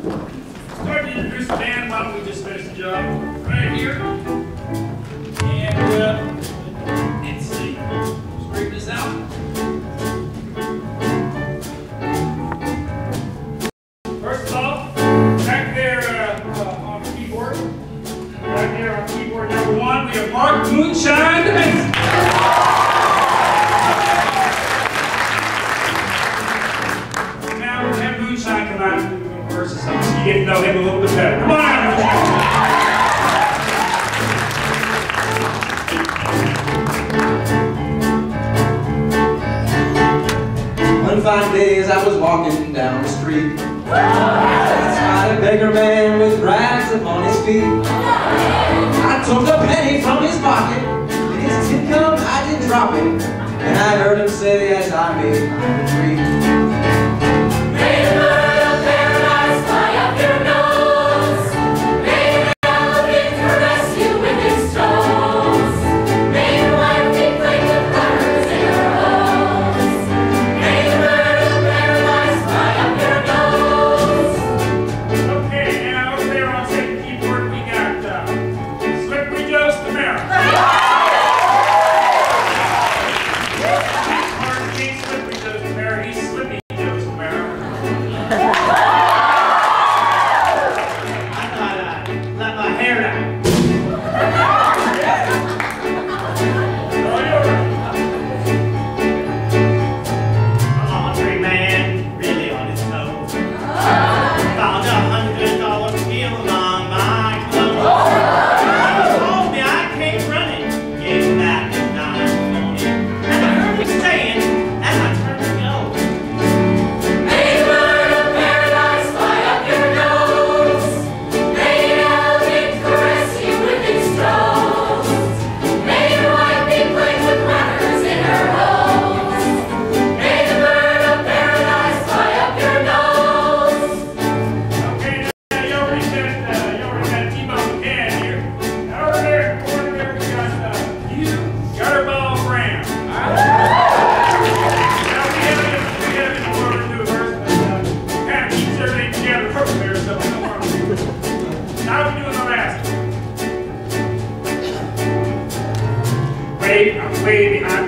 Start to introduce the band. Why don't we just finish the job right here? And let's see. Straighten this out. First of all, back there on the keyboard. Back there on keyboard number 1, we have Mark Moonshine. Now we'll have Moonshine come out and do the verses so you get to know him a little bit better. Come on out, Moonshine. One fine day as I was walking down the street, I spied a beggar man with rags upon his feet. I took a penny from his pocket, and his income I did drop it, and I heard him say as I made my retreat, "May the bird of paradise fly up your nose. May the elephant caress you with his toes. May the wife be played with flowers in her hose. May the bird of paradise fly up your nose." Okay, now over there on second keyboard we got Slippery Joe Stamera. Mark ain't Slippery Joe Stamera, he's Slippy Joe Stamera. I thought I'd let my hair down. Oh, you're right. A laundry man, really on his toes. Found $100 bill on my clothes. He told me I came running, gave back the dime money. And I heard him saying, as I turned to go, May the bird of paradise fly up your nose. May the elephant caress you with his toes. May your wife be played with runners in her hose. May the bird of paradise fly up your nose. Okay, now you already got T-Bone McCann here. Now over there in the corner there we got Hugh Gutterball Brown. Now we have him over to do a verse, but kind of keeps everything together perfect there, so we don't want to do it. How are we doing the last one? Wait, I'm way behind